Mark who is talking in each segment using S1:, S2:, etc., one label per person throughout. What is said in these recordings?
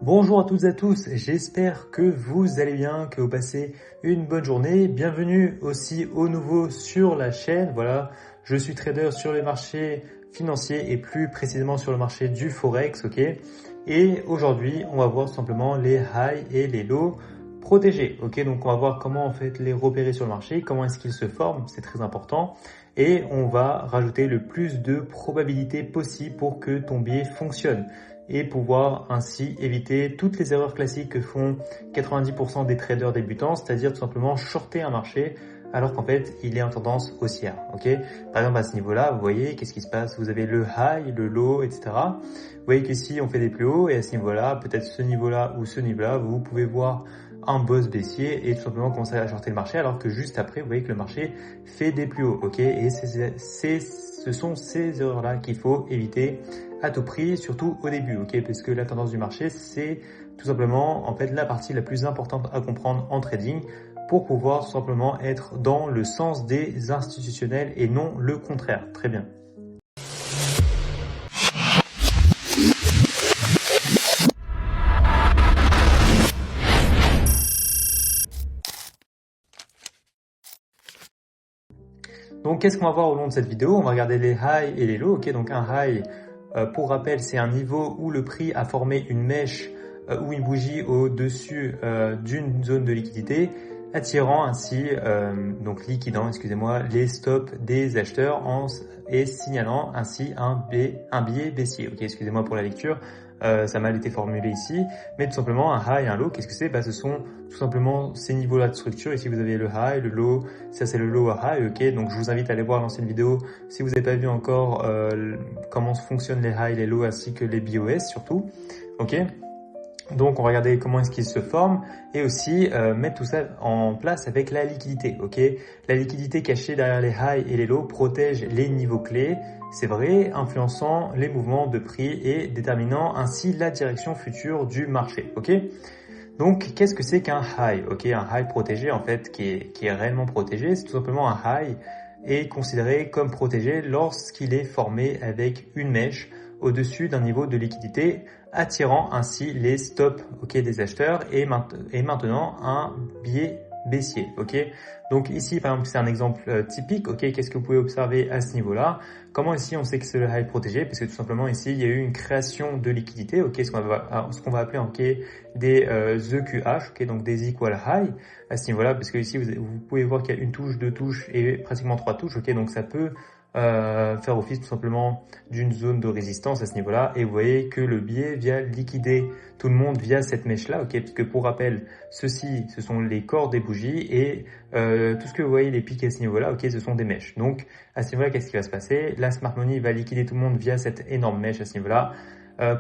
S1: Bonjour à toutes et à tous, j'espère que vous allez bien, que vous passez une bonne journée. Bienvenue aussi au nouveau sur la chaîne. Voilà, je suis trader sur les marchés financiers et plus précisément sur le marché du Forex, ok. Et aujourd'hui, on va voir simplement les highs et les lows protégés, ok. Donc on va voir comment en fait les repérer sur le marché, comment est-ce qu'ils se forment, c'est très important. Et on va rajouter le plus de probabilités possible pour que ton biais fonctionne et pouvoir ainsi éviter toutes les erreurs classiques que font 90% des traders débutants, c'est-à-dire tout simplement shorter un marché alors qu'en fait il est en tendance haussière. Ok. Par exemple à ce niveau-là, vous voyez qu'est-ce qui se passe, vous avez le high, le low, etc. Vous voyez qu'ici on fait des plus hauts et à ce niveau-là, peut-être ce niveau-là ou ce niveau-là, vous pouvez voir un boss baissier et tout simplement commencer à shorter le marché alors que juste après vous voyez que le marché fait des plus hauts. Ok. Et ce sont ces erreurs-là qu'il faut éviter à tout prix, surtout au début, ok, parce que la tendance du marché, c'est tout simplement en fait la partie la plus importante à comprendre en trading pour pouvoir tout simplement être dans le sens des institutionnels et non le contraire. Très bien. Donc, qu'est-ce qu'on va voir au long de cette vidéo? On va regarder les highs et les lows, ok, donc un high, pour rappel, c'est un niveau où le prix a formé une mèche ou une bougie au-dessus d'une zone de liquidité, attirant ainsi, donc liquidant, excusez-moi, les stops des acheteurs et signalant ainsi un biais baissier. Ok, excusez-moi pour la lecture, ça a mal été formulé ici, mais tout simplement un high et un low, qu'est-ce que c'est? Ce sont tout simplement ces niveaux-là de structure. Ici, vous avez le high, le low, ça c'est le low à high, ok. Donc je vous invite à aller voir l'ancienne vidéo si vous n'avez pas vu encore comment fonctionnent les highs, les lows ainsi que les BOS surtout, ok. Donc on va regarder comment est-ce qu'ils se forment et aussi mettre tout ça en place avec la liquidité, ok. La liquidité cachée derrière les highs et les lows protège les niveaux clés, c'est vrai, influençant les mouvements de prix et déterminant ainsi la direction future du marché, ok. Donc, qu'est-ce que c'est qu'un high? Ok, un high protégé, en fait, qui est réellement protégé, c'est tout simplement un high est considéré comme protégé lorsqu'il est formé avec une mèche au-dessus d'un niveau de liquidité, attirant ainsi les stops, ok, des acheteurs et maintenant un biais baissier, ok. Donc ici, par exemple, c'est un exemple typique, ok. Qu'est-ce que vous pouvez observer à ce niveau-là? Comment ici on sait que c'est le high protégé? Parce que tout simplement ici, il y a eu une création de liquidité, ok, ce qu'on va appeler, ok, des EQH, ok, donc des equal high à ce niveau-là, parce que ici vous pouvez voir qu'il y a une touche, deux touches et pratiquement trois touches, ok, donc ça peut faire office tout simplement d'une zone de résistance à ce niveau-là, et vous voyez que le biais vient liquider tout le monde via cette mèche-là, ok, puisque pour rappel, ceci, ce sont les corps des bougies et tout ce que vous voyez, les pics à ce niveau-là, ok, ce sont des mèches. Donc à ce niveau-là, qu'est-ce qui va se passer? La smart money va liquider tout le monde via cette énorme mèche à ce niveau-là.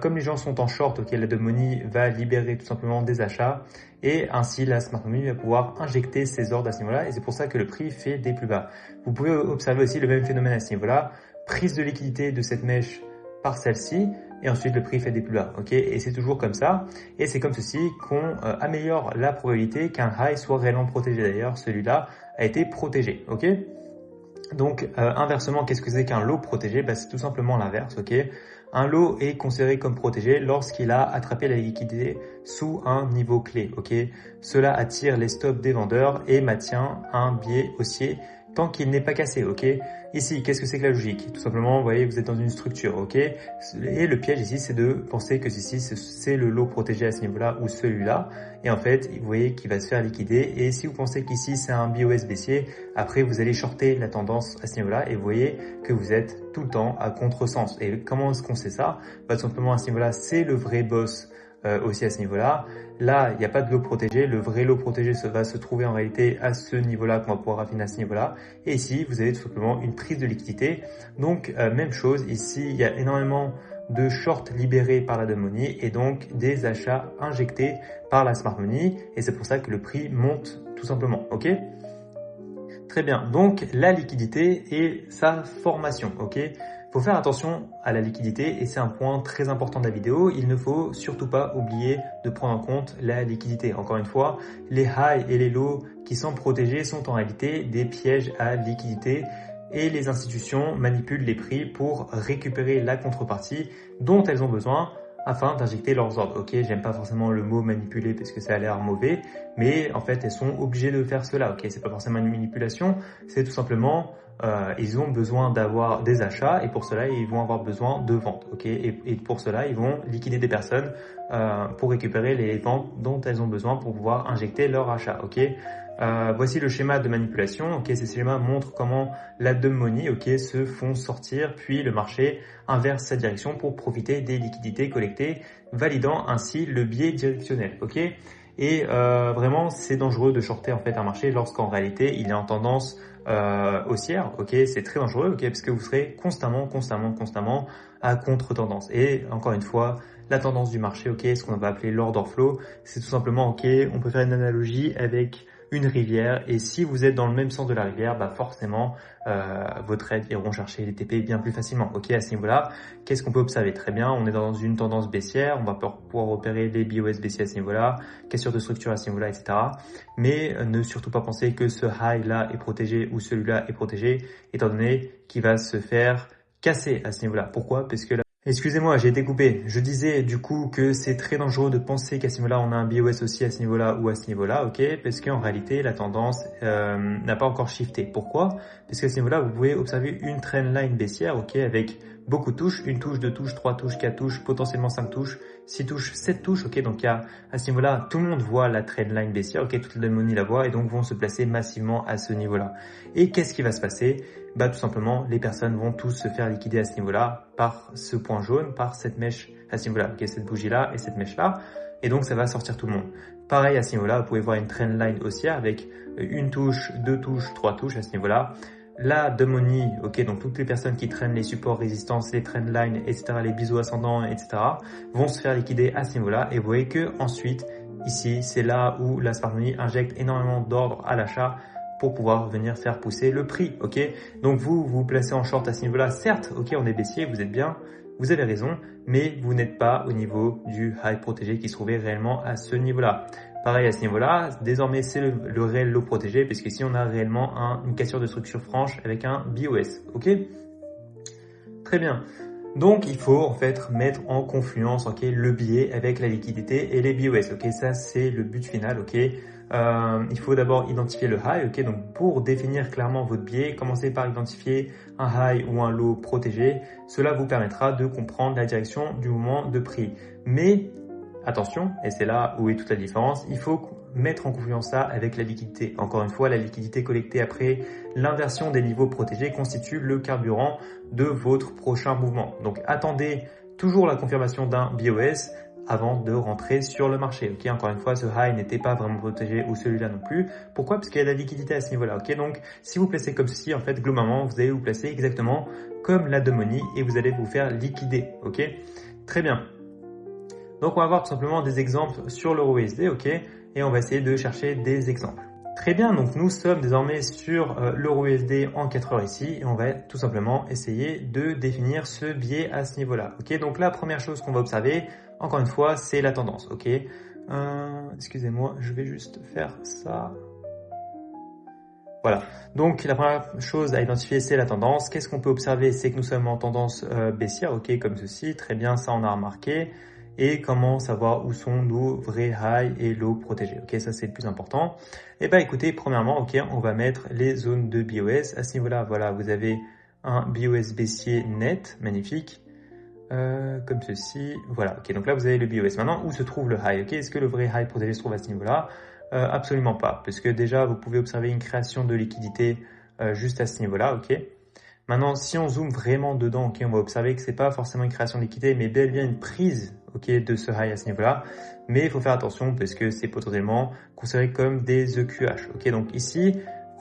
S1: Comme les gens sont en short, ok, la demon money va libérer tout simplement des achats et ainsi la smart money va pouvoir injecter ses ordres à ce niveau-là et c'est pour ça que le prix fait des plus bas. Vous pouvez observer aussi le même phénomène à ce niveau-là, prise de liquidité de cette mèche par celle-ci et ensuite le prix fait des plus bas, ok, et c'est toujours comme ça et c'est comme ceci qu'on améliore la probabilité qu'un high soit réellement protégé. D'ailleurs, celui-là a été protégé, ok. Donc inversement, qu'est-ce que c'est qu'un lot protégé? C'est tout simplement l'inverse, ok. Un lot est considéré comme protégé lorsqu'il a attrapé la liquidité sous un niveau clé, ok. Cela attire les stops des vendeurs et maintient un biais haussier tant qu'il n'est pas cassé, ok. Ici, qu'est-ce que c'est que la logique? Tout simplement, vous voyez, vous êtes dans une structure, ok. Et le piège ici, c'est de penser que ici, c'est le lot protégé à ce niveau-là ou celui-là. Et en fait, vous voyez qu'il va se faire liquider. Et si vous pensez qu'ici, c'est un BOS baissier, après, vous allez shorter la tendance à ce niveau-là. Et vous voyez que vous êtes tout le temps à contresens. Et comment est-ce qu'on sait ça? Tout simplement, à ce niveau-là, c'est le vrai boss aussi à ce niveau-là. Là, il n'y a pas de lot protégé. Le vrai lot protégé va se trouver en réalité à ce niveau-là qu'on va pouvoir affiner à ce niveau-là. Et ici, vous avez tout simplement une prise de liquidité. Donc, même chose. Ici, il y a énormément de shorts libérés par la demon money et donc des achats injectés par la smart money. Et c'est pour ça que le prix monte tout simplement. Ok? Très bien. Donc, la liquidité et sa formation. Ok? Il faut faire attention à la liquidité et c'est un point très important de la vidéo. Il ne faut surtout pas oublier de prendre en compte la liquidité. Encore une fois, les highs et les lows qui sont protégés sont en réalité des pièges à liquidité et les institutions manipulent les prix pour récupérer la contrepartie dont elles ont besoin afin d'injecter leurs ordres. Ok, j'aime pas forcément le mot manipuler parce que ça a l'air mauvais, mais en fait elles sont obligées de faire cela. Ok, c'est pas forcément une manipulation, c'est tout simplement ils ont besoin d'avoir des achats et pour cela ils vont avoir besoin de ventes. Ok, et pour cela ils vont liquider des personnes pour récupérer les ventes dont elles ont besoin pour pouvoir injecter leur achat. Ok. Voici le schéma de manipulation. Ok, ces schémas montrent comment la dumb money, ok, se font sortir, puis le marché inverse sa direction pour profiter des liquidités collectées, validant ainsi le biais directionnel. Ok, et vraiment c'est dangereux de shorter en fait un marché lorsqu'en réalité il est en tendance haussière. Ok, c'est très dangereux. Ok, parce que vous serez constamment à contre-tendance. Et encore une fois, la tendance du marché, ok, ce qu'on va appeler l'order flow, c'est tout simplement, ok, on peut faire une analogie avec une rivière et si vous êtes dans le même sens de la rivière, bah forcément vos trades iront chercher les TP bien plus facilement. Ok, à ce niveau-là, qu'est-ce qu'on peut observer? Très bien, on est dans une tendance baissière, on va pouvoir repérer les BOS baissiers à ce niveau-là, cassure de structure à ce niveau-là, etc. Mais ne surtout pas penser que ce high-là est protégé ou celui-là est protégé, étant donné qu'il va se faire casser à ce niveau-là. Pourquoi? Parce que là, excusez-moi, j'ai été coupé. Je disais du coup que c'est très dangereux de penser qu'à ce niveau-là, on a un BOS aussi à ce niveau-là ou à ce niveau-là, ok? Parce qu'en réalité, la tendance n'a pas encore shifté. Pourquoi? Parce qu'à ce niveau-là, vous pouvez observer une trendline baissière, ok? Avec beaucoup de touches, une touche, deux touches, trois touches, quatre touches, potentiellement cinq touches, six touches, sept touches, ok? Donc à ce niveau-là, tout le monde voit la trendline baissière, ok? Toute la monnaie la voit et donc vont se placer massivement à ce niveau-là. Et qu'est-ce qui va se passer? Bah tout simplement, les personnes vont tous se faire liquider à ce niveau-là par ce point jaune, par cette mèche à ce niveau-là, ok, cette bougie-là et cette mèche-là, et donc ça va sortir tout le monde. Pareil à ce niveau-là, vous pouvez voir une trendline haussière avec une touche, deux touches, trois touches à ce niveau-là. La money, ok, donc toutes les personnes qui traînent les supports, résistances, les trendlines, etc., les biseaux ascendants, etc., vont se faire liquider à ce niveau-là, et vous voyez que ensuite, ici, c'est là où la smart money injecte énormément d'ordre à l'achat pour pouvoir venir faire pousser le prix, ok? Donc vous placez en short à ce niveau-là, certes, ok, on est baissier, vous êtes bien, vous avez raison, mais vous n'êtes pas au niveau du high protégé qui se trouvait réellement à ce niveau-là. Pareil à ce niveau-là, désormais c'est le réel low protégé, puisque ici on a réellement une cassure de structure franche avec un BOS, ok? Très bien. Donc, il faut en fait mettre en confluence, ok, le biais avec la liquidité et les BOS, ok. Ça, c'est le but final, ok. Il faut d'abord identifier le high, ok. Donc, pour définir clairement votre biais, commencez par identifier un high ou un low protégé. Cela vous permettra de comprendre la direction du mouvement de prix. Mais attention, et c'est là où est toute la différence, il faut mettre en confluence ça avec la liquidité. Encore une fois, la liquidité collectée après l'inversion des niveaux protégés constitue le carburant de votre prochain mouvement. Donc attendez toujours la confirmation d'un BOS avant de rentrer sur le marché. Ok, encore une fois, ce high n'était pas vraiment protégé ou celui-là non plus. Pourquoi? Parce qu'il y a de la liquidité à ce niveau-là. Ok, donc si vous placez comme ceci, en fait, globalement, vous allez vous placer exactement comme la money et vous allez vous faire liquider. Ok, très bien. Donc on va voir tout simplement des exemples sur l'euro USD, ok, et on va essayer de chercher des exemples. Très bien, donc nous sommes désormais sur l'euro USD en 4 heures ici et on va tout simplement essayer de définir ce biais à ce niveau-là. Ok, donc la première chose qu'on va observer, encore une fois, c'est la tendance. Ok, excusez-moi, je vais juste faire ça. Voilà, donc la première chose à identifier, c'est la tendance. Qu'est-ce qu'on peut observer? C'est que nous sommes en tendance baissière, ok, comme ceci. Très bien, ça on a remarqué. Et comment savoir où sont nos vrais high et low protégés. Ok, ça c'est le plus important. Et bah écoutez, premièrement, ok, on va mettre les zones de BOS. À ce niveau-là, voilà, vous avez un BOS baissier net, magnifique, comme ceci. Voilà, ok, donc là vous avez le BOS. Maintenant, où se trouve le high? Ok, est-ce que le vrai high protégé se trouve à ce niveau-là? Absolument pas, parce que déjà vous pouvez observer une création de liquidité juste à ce niveau-là, ok. Maintenant, si on zoome vraiment dedans, ok, on va observer que c'est pas forcément une création de liquidité, mais bel et bien une prise, ok, de ce high à ce niveau-là. Mais il faut faire attention parce que c'est potentiellement considéré comme des EQH, ok. Donc ici,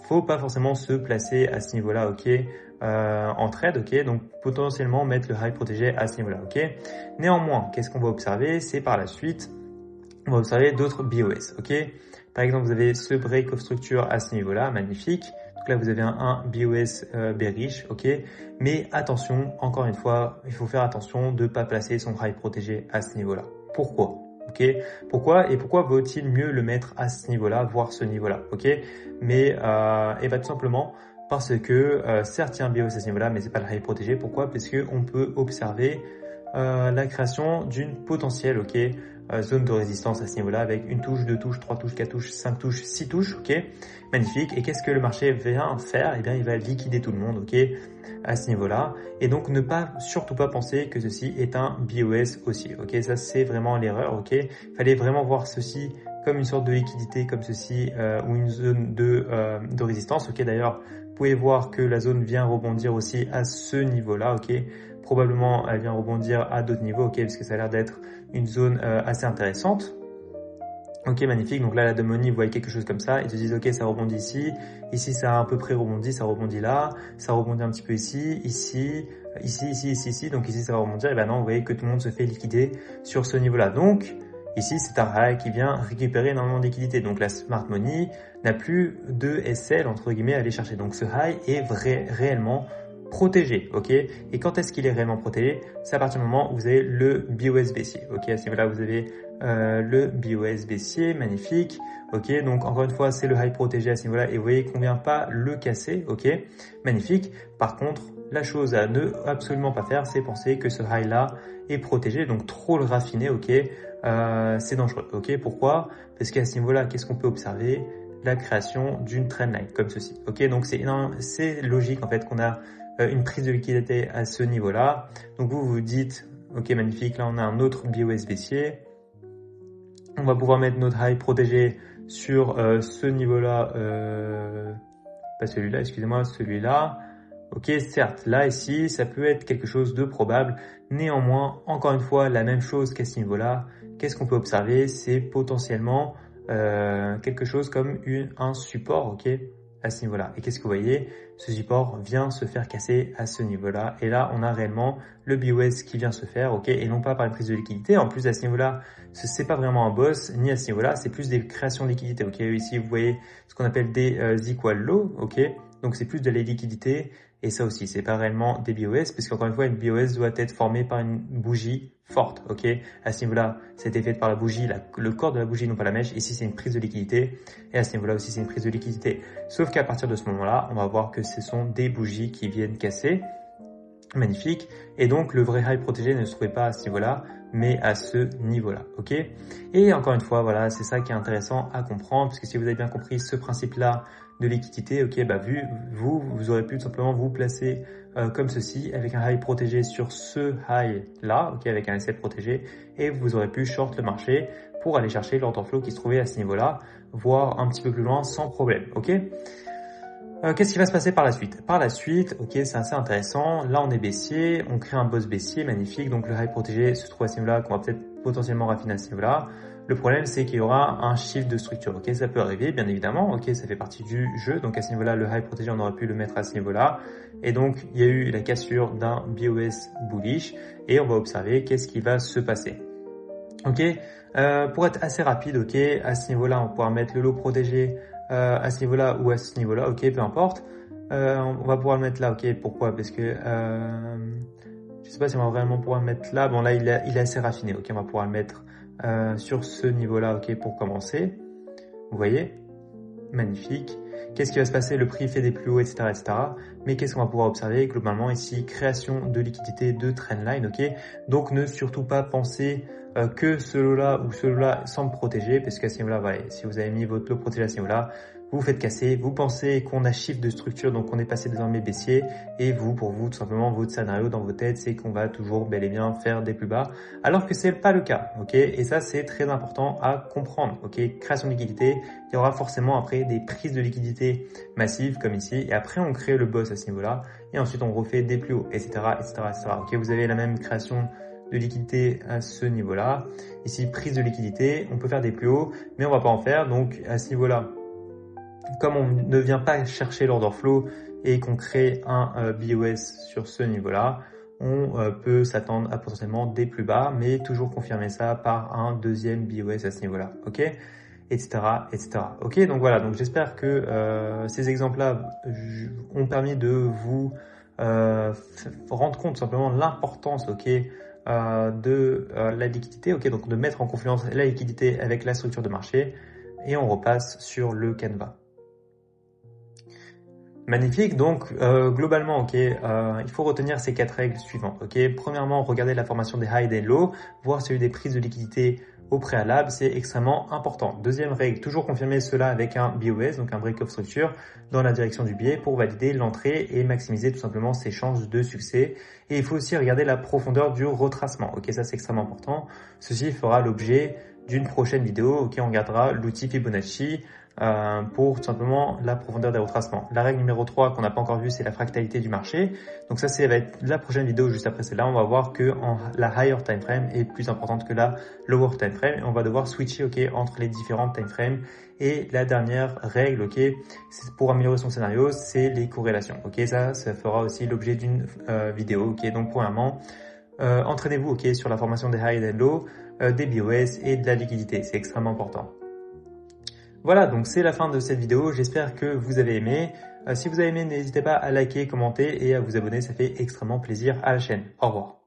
S1: faut pas forcément se placer à ce niveau-là, ok, en trade, ok. Donc potentiellement mettre le high protégé à ce niveau-là, ok. Néanmoins, qu'est-ce qu'on va observer? C'est par la suite, on va observer d'autres BOS, ok. Par exemple, vous avez ce break of structure à ce niveau-là, magnifique. Donc là, vous avez un BOS bearish, ok. Mais attention, encore une fois, il faut faire attention de ne pas placer son high protégé à ce niveau-là. Pourquoi? Ok. Pourquoi? Et pourquoi vaut-il mieux le mettre à ce niveau-là, voire ce niveau-là, ok. Mais et bah, tout simplement parce que certes, il y a un BOS à ce niveau-là, mais c'est pas le high protégé. Pourquoi? Parce que on peut observer la création d'une potentielle, ok, zone de résistance à ce niveau-là avec une touche, deux touches, trois touches, quatre touches, cinq touches, six touches, ok, magnifique. Et qu'est-ce que le marché vient faire? Eh bien, il va liquider tout le monde, ok, à ce niveau-là. Et donc, surtout pas penser que ceci est un BOS aussi, ok. Ça, c'est vraiment l'erreur, ok. Fallait vraiment voir ceci comme une sorte de liquidité, comme ceci, ou une zone de résistance, ok. D'ailleurs, vous pouvez voir que la zone vient rebondir aussi à ce niveau-là, ok. Probablement, elle vient rebondir à d'autres niveaux, ok, parce que ça a l'air d'être une zone assez intéressante. Ok, magnifique. Donc là, la Demoney, vous voyez quelque chose comme ça. Ils te disent, ok, ça rebondit ici. Ici, ça a à peu près rebondi. Ça rebondit là. Ça rebondit un petit peu ici, ici, ici. Donc ici, ça va rebondir. Et ben non, vous voyez que tout le monde se fait liquider sur ce niveau-là. Donc, ici, c'est un high qui vient récupérer énormément de liquidité. Donc la Smart Money n'a plus de SL, entre guillemets, à aller chercher. Donc ce high est réellement protégé, ok. Et quand est-ce qu'il est réellement protégé? C'est à partir du moment où vous avez le BOS baissier, ok. À ce niveau-là, vous avez le BOS baissier, magnifique, ok. Donc encore une fois, c'est le high protégé à ce niveau-là et vous voyez qu'on vient pas le casser, ok, magnifique. Par contre, la chose à ne absolument pas faire, c'est penser que ce high-là est protégé, donc trop le raffiner, ok. C'est dangereux, ok. Pourquoi? Parce qu'à ce niveau-là, qu'est-ce qu'on peut observer? La création d'une trendline comme ceci, ok. Donc c'est logique en fait qu'on a une prise de liquidité à ce niveau-là. Donc vous vous dites, ok, magnifique, là on a un autre BOS baissier. On va pouvoir mettre notre high protégé sur ce niveau-là, pas celui-là, excusez-moi, celui-là. Ok, certes, là, ici, ça peut être quelque chose de probable. Néanmoins, encore une fois, la même chose qu'à ce niveau-là. Qu'est-ce qu'on peut observer? C'est potentiellement quelque chose comme un support, ok, à ce niveau-là. Et qu'est-ce que vous voyez? Ce support vient se faire casser à ce niveau-là. Et là, on a réellement le BOS qui vient se faire, ok, et non pas par une prise de liquidité. En plus, à ce niveau-là, c'est pas vraiment un boss, ni à ce niveau-là, c'est plus des créations de liquidité, ok. Ici, vous voyez ce qu'on appelle des equal low, ok. Donc, c'est plus de la liquidité. Et ça aussi, c'est pas réellement des BOS, parce qu'encore une fois, une BOS doit être formée par une bougie forte, ok. À ce niveau-là, c'était fait par la bougie, le corps de la bougie, non pas la mèche. Ici, c'est une prise de liquidité. Et à ce niveau-là aussi, c'est une prise de liquidité. Sauf qu'à partir de ce moment-là, on va voir que ce sont des bougies qui viennent casser. Magnifique. Et donc, le vrai high protégé ne se trouvait pas à ce niveau-là, mais à ce niveau-là, ok. Et encore une fois, voilà, c'est ça qui est intéressant à comprendre, parce que si vous avez bien compris ce principe-là de liquidité, ok, bah vous aurez pu tout simplement vous placer comme ceci, avec un high protégé sur ce high-là, ok, avec un SL protégé, et vous aurez pu short le marché pour aller chercher l'order flow qui se trouvait à ce niveau-là, voire un petit peu plus loin sans problème, ok. Qu'est-ce qui va se passer par la suite? Par la suite, ok, c'est assez intéressant. Là, on est baissier, on crée un boss baissier, magnifique. Donc, le high protégé se trouve à ce niveau-là, qu'on va peut-être potentiellement raffiner à ce niveau-là. Le problème, c'est qu'il y aura un shift de structure, ok, ça peut arriver, bien évidemment, ok, ça fait partie du jeu. Donc, à ce niveau-là, le high protégé, on aurait pu le mettre à ce niveau-là. Et donc, il y a eu la cassure d'un BOS bullish et on va observer qu'est-ce qui va se passer. Ok, pour être assez rapide, ok, à ce niveau-là, on pourra mettre le lot protégé à ce niveau-là ou à ce niveau-là, ok, peu importe. On va pouvoir le mettre là, ok, pourquoi? Parce que je sais pas si on va vraiment pouvoir le mettre là. Bon, là, il est assez raffiné, ok, on va pouvoir le mettre sur ce niveau-là, ok, pour commencer. Vous voyez? Magnifique. Qu'est-ce qui va se passer? Le prix fait des plus hauts, etc., etc. Mais qu'est-ce qu'on va pouvoir observer? Globalement, ici, création de liquidité de trendline, ok? Donc, ne surtout pas penser que ce lot-là ou ce lot-là semble protégé, parce qu'à ce niveau-là, voilà, si vous avez mis votre lot protégé à ce niveau-là, vous vous faites casser, vous pensez qu'on a shift de structure, donc on est passé désormais baissier, et vous, pour vous, tout simplement, votre scénario dans vos têtes, c'est qu'on va toujours bel et bien faire des plus bas, alors que c'est pas le cas, ok? Et ça, c'est très important à comprendre, ok? Création de liquidité, il y aura forcément après des prises de liquidité massives, comme ici, et après, on crée le boss à ce niveau-là, et ensuite, on refait des plus hauts, etc., etc., etc., ok? Vous avez la même création de liquidité à ce niveau-là. Ici, prise de liquidité, on peut faire des plus hauts, mais on va pas en faire, donc à ce niveau-là, comme on ne vient pas chercher l'order flow et qu'on crée un BOS sur ce niveau-là, on peut s'attendre à potentiellement des plus bas, mais toujours confirmer ça par un deuxième BOS à ce niveau-là, ok, etc., etc. Ok, donc voilà, donc j'espère que ces exemples-là ont permis de vous rendre compte tout simplement de l'importance, ok, de la liquidité, ok, donc de mettre en confluence la liquidité avec la structure de marché, et on repasse sur le Canva. Magnifique, donc globalement, il faut retenir ces 4 règles suivantes. Premièrement, regarder la formation des highs et des lows, voir s'il y a eu des prises de liquidité au préalable, c'est extrêmement important. Deuxième règle, toujours confirmer cela avec un BOS, donc un break of structure, dans la direction du biais pour valider l'entrée et maximiser tout simplement ses chances de succès. Et il faut aussi regarder la profondeur du retracement. Ça c'est extrêmement important. Ceci fera l'objet d'une prochaine vidéo. On regardera l'outil Fibonacci pour tout simplement la profondeur des retracements. La règle numéro 3 qu'on n'a pas encore vue, c'est la fractalité du marché. Donc ça, va être la prochaine vidéo juste après celle-là. On va voir que la higher time frame est plus importante que la lower time frame. Et on va devoir switcher entre les différentes time frames. Et la dernière règle, c'est pour améliorer son scénario, c'est les corrélations. Ça fera aussi l'objet d'une vidéo. Donc premièrement, entraînez-vous sur la formation des high et des low, des BOS et de la liquidité. C'est extrêmement important. Voilà, donc c'est la fin de cette vidéo. J'espère que vous avez aimé. Si vous avez aimé, n'hésitez pas à liker, commenter et à vous abonner. Ça fait extrêmement plaisir à la chaîne. Au revoir.